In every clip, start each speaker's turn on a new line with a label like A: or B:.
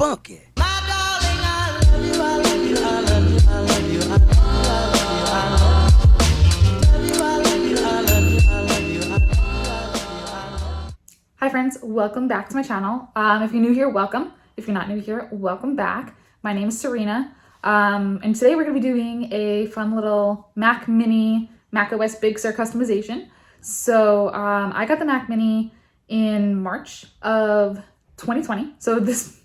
A: funky.
B: Hi friends, welcome back to my channel. If you're new here, welcome. If you're not new here, welcome back. My name is Serena, and today we're going to be doing a fun little Mac Mini macOS Big Sur customization. So I got the Mac Mini in March of 2020. So this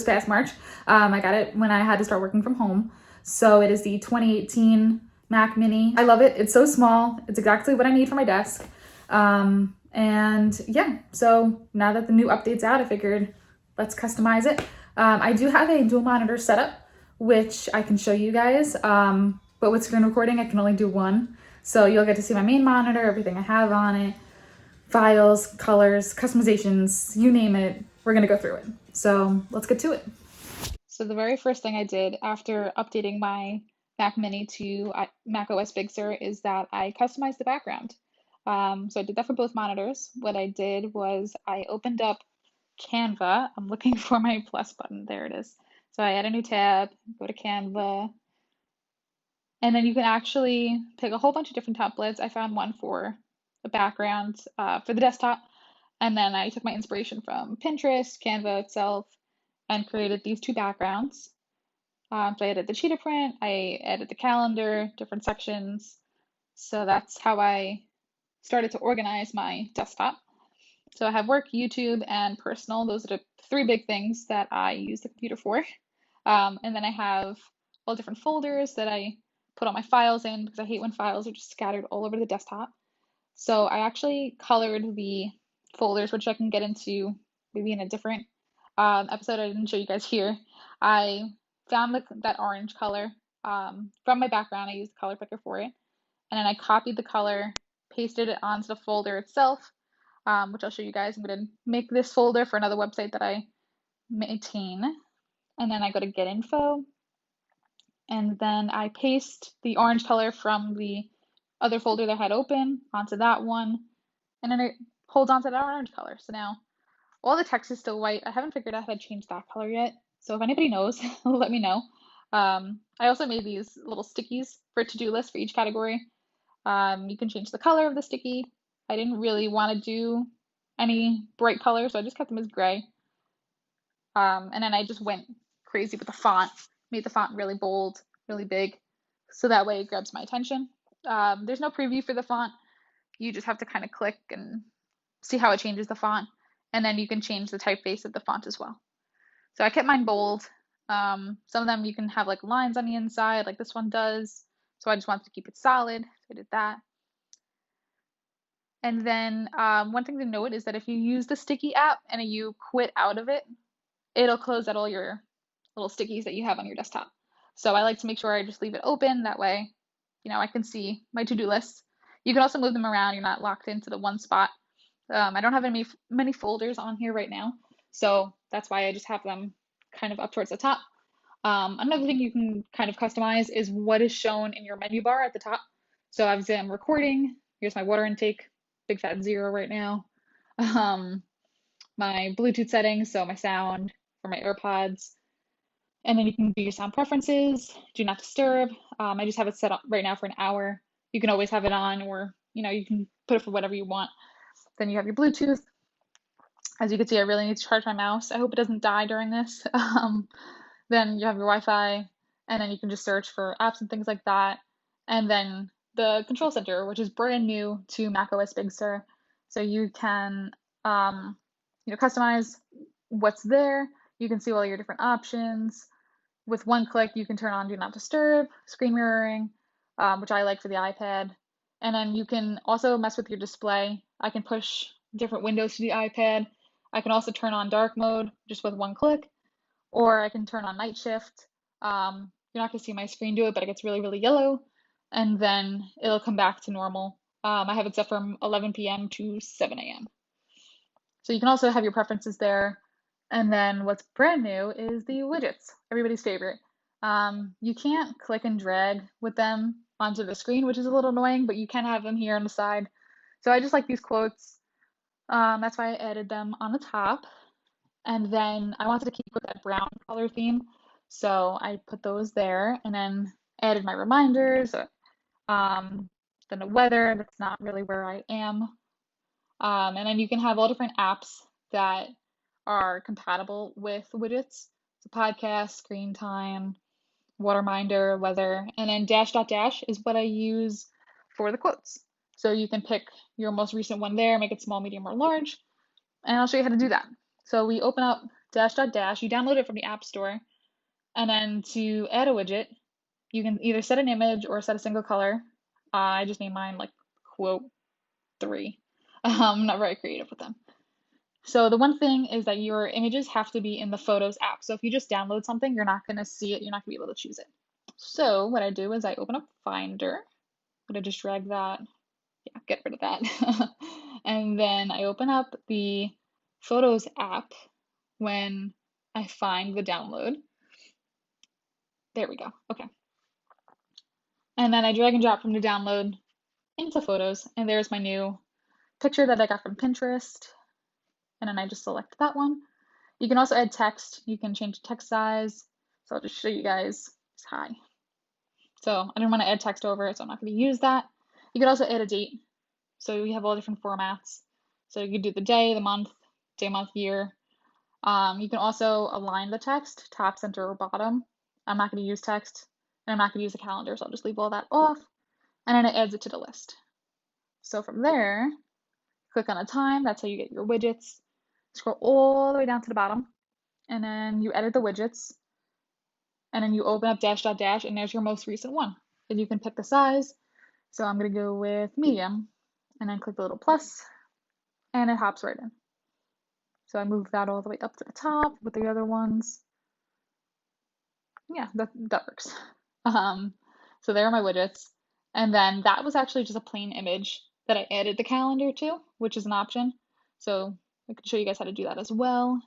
B: past March, I got it when I had to start working from home. So it is the 2018 Mac Mini. I love it. It's so small. It's exactly what I need for my desk. And yeah, so now that the new update's out, I figured let's customize it. I do have a dual monitor setup, which I can show you guys. But with screen recording, I can only do one. So you'll get to see my main monitor, everything I have on it, files, colors, customizations, you name it. We're gonna go through it. So let's get to it. So the very first thing I did after updating my Mac Mini to macOS Big Sur is that I customized the background. So I did that for both monitors. What I did was I opened up Canva. I'm looking for my plus button. There it is. So I add a new tab, go to Canva, and then you can actually pick a whole bunch of different templates. I found one for the background for the desktop, and then I took my inspiration from Pinterest, Canva itself, and created these two backgrounds. So I added the cheetah print, I added the calendar, different sections. So that's how I started to organize my desktop. So I have work, YouTube, and personal. Those are the three big things that I use the computer for. And then I have all different folders that I put all my files in because I hate when files are just scattered all over the desktop. So I actually colored the folders, which I can get into maybe in a different episode I didn't show you guys here. I found that orange color from my background. I used the color picker for it. And then I copied the color, pasted it onto the folder itself, which I'll show you guys. I'm going to make this folder for another website that I maintain. And then I go to Get Info. And then I paste the orange color from the other folder that I had open onto that one. And then it holds onto that orange color. So now all the text is still white. I haven't figured out how to change that color yet. So if anybody knows, let me know. I also made these little stickies for to-do lists for each category. You can change the color of the sticky. I didn't really want to do any bright color, so I just kept them as gray. And then I just went crazy with the font, made the font really bold, really big, so that way it grabs my attention. There's no preview for the font. You just have to kind of click and see how it changes the font. And then you can change the typeface of the font as well. So I kept mine bold. Some of them you can have like lines on the inside, like this one does. So I just wanted to keep it solid, so I did that. And then one thing to note is that if you use the sticky app and you quit out of it, it'll close out all your little stickies that you have on your desktop. So I like to make sure I just leave it open. That way, I can see my to-do list. You can also move them around. You're not locked into the one spot. I don't have many folders on here right now, so that's why I just have them kind of up towards the top. Another thing you can kind of customize is what is shown in your menu bar at the top. So obviously I'm recording. Here's my water intake, big fat 0 right now. My Bluetooth settings, so my sound for my AirPods. And then you can do your sound preferences, do not disturb. I just have it set up right now for an hour. You can always have it on, or you can put it for whatever you want. Then you have your Bluetooth. As you can see, I really need to charge my mouse. I hope it doesn't die during this. Then you have your Wi-Fi, and then you can just search for apps and things like that. And then the control center, which is brand new to macOS Big Sur. So you can customize what's there. You can see all your different options. With one click, you can turn on Do Not Disturb, screen mirroring, which I like for the iPad. And then you can also mess with your display. I can push different windows to the iPad. I can also turn on dark mode just with one click, or I can turn on night shift. You're not going to see my screen do it, but it gets really, really yellow, and then it'll come back to normal. I have it set from 11 p.m. to 7 a.m. So you can also have your preferences there. And then what's brand new is the widgets, everybody's favorite. You can't click and drag with them onto the screen, which is a little annoying, but you can have them here on the side. So I just like these quotes. That's why I added them on the top. And then I wanted to keep with that brown color theme. So I put those there and then added my reminders, um, then the weather, that's not really where I am. And then you can have all different apps that are compatible with widgets. So podcast, screen time, waterminder, weather, and then dash dot dash is what I use for the quotes. So you can pick your most recent one there, make it small, medium, or large, and I'll show you how to do that. So we open up dash dot dash, you download it from the App Store, and then to add a widget, you can either set an image or set a single color. I just named mine like quote 3. I'm not very creative with them. So the one thing is that your images have to be in the Photos app. So if you just download something, you're not going to see it. You're not going to be able to choose it. So what I do is I open up Finder. I'm going to just drag that. Yeah, get rid of that. And then I open up the Photos app when I find the download. There we go. Okay. And then I drag and drop from the download into Photos. And there's my new picture that I got from Pinterest. And then I just select that one. You can also add text. You can change the text size. So I'll just show you guys. Hi. So I didn't want to add text over it, so I'm not going to use that. You could also add a date. So we have all different formats. So you could do the day, the month, day, month, year. You can also align the text, top, center, or bottom. I'm not going to use text, and I'm not going to use a calendar, so I'll just leave all that off. And then it adds it to the list. So from there, click on a time. That's how you get your widgets. Scroll all the way down to the bottom, and then you edit the widgets. And then you open up dash dot dash, and there's your most recent one. And you can pick the size. So I'm going to go with medium, and then click the little plus, and it hops right in. So I move that all the way up to the top with the other ones. Yeah, that works. So there are my widgets. And then that was actually just a plain image that I added the calendar to, which is an option. So I can show you guys how to do that as well.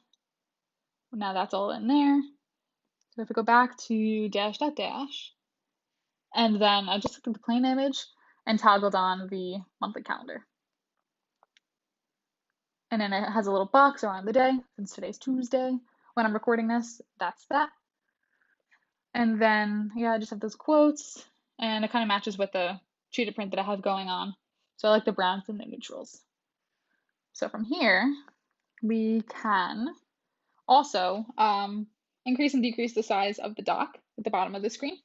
B: Now that's all in there. So if we go back to dash dot dash, and then I just took the plain image and toggled on the monthly calendar. And then it has a little box around the day, since today's Tuesday. When I'm recording this, that's that. And then, yeah, I just have those quotes, and it kind of matches with the cheetah print that I have going on. So I like the browns and the neutrals. So from here, we can also increase and decrease the size of the dock at the bottom of the screen.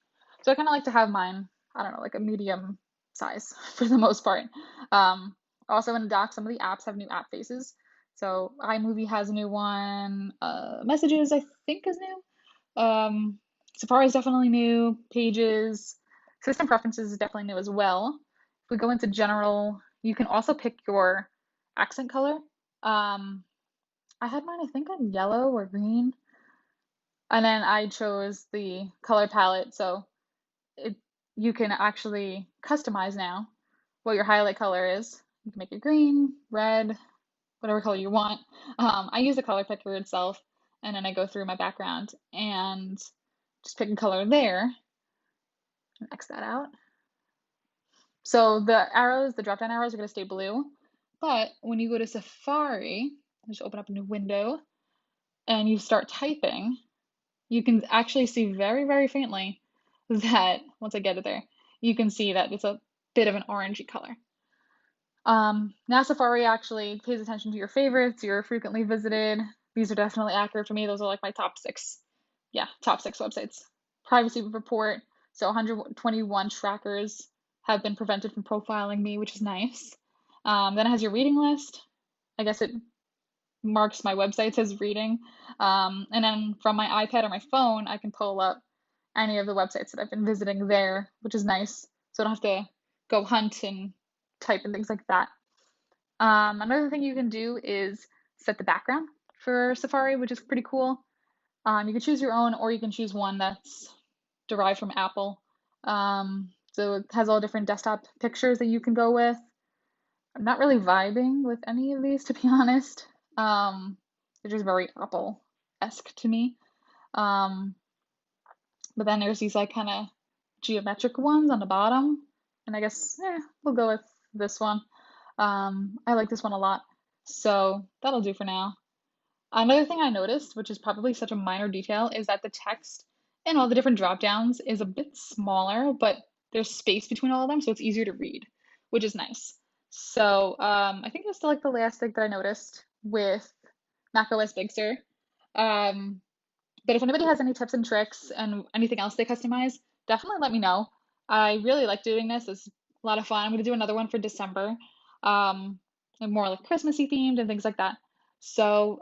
B: So I kind of like to have mine, I don't know, like a medium size for the most part. Also in the dock, some of the apps have new app faces. So iMovie has a new one. Messages, I think, is new. Safari is definitely new. Pages. System Preferences is definitely new as well. If we go into General, you can also pick your accent color. I had mine, I think, on yellow or green. And then I chose the color palette, so you can actually customize now what your highlight color is. You can make it green, red, whatever color you want. I use the color picker itself, and then I go through my background and just pick a color there and X that out. So the arrows, the drop-down arrows are going to stay blue, but when you go to Safari, just open up a new window, and you start typing, you can actually see very, very faintly that, once I get it there, you can see that it's a bit of an orangey color. Now Safari actually pays attention to your favorites, your frequently visited. These are definitely accurate for me. Those are like my top 6. Yeah, top 6 websites. Privacy report. So 121 trackers have been prevented from profiling me, which is nice. Then it has your reading list. I guess it marks my websites as reading. And then from my iPad or my phone, I can pull up any of the websites that I've been visiting there, which is nice. So I don't have to go hunt and type and things like that. Another thing you can do is set the background for Safari, which is pretty cool. You can choose your own, or you can choose one that's derived from Apple. So it has all different desktop pictures that you can go with. I'm not really vibing with any of these, to be honest. They're just very Apple-esque to me. But then there's these like kind of geometric ones on the bottom, and I guess we'll go with this one. I like this one a lot, so that'll do for now. Another thing I noticed, which is probably such a minor detail, is that the text in all the different drop downs is a bit smaller, but there's space between all of them, so it's easier to read, which is nice. So I think that's still like the last thing that I noticed with macOS Big Sur. Um, but if anybody has any tips and tricks and anything else they customize, definitely let me know. I really like doing this. It's a lot of fun. I'm going to do another one for December, um, and more like Christmassy themed and things like that. So,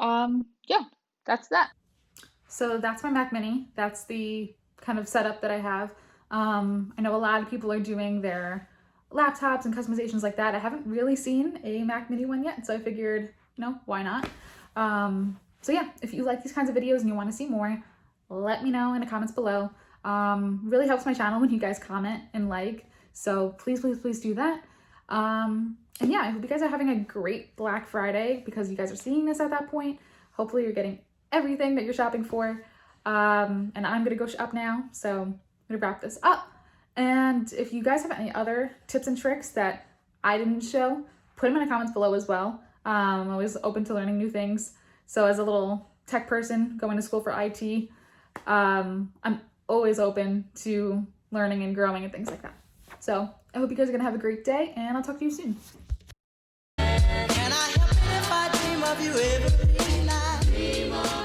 B: yeah, that's that. So that's my Mac Mini. That's the kind of setup that I have. I know a lot of people are doing their laptops and customizations like that. I haven't really seen a Mac Mini one yet, so I figured, why not? So yeah, if you like these kinds of videos and you want to see more, let me know in the comments below. Really helps my channel when you guys comment and like. So please, please, please do that. And yeah, I hope you guys are having a great Black Friday because you guys are seeing this at that point. Hopefully you're getting everything that you're shopping for. And I'm gonna go shop now, so I'm gonna wrap this up. And if you guys have any other tips and tricks that I didn't show, put them in the comments below as well. I'm always open to learning new things. So as a little tech person going to school for IT, I'm always open to learning and growing and things like that. So I hope you guys are gonna have a great day, and I'll talk to you soon. Can I help it if I dream of you every night?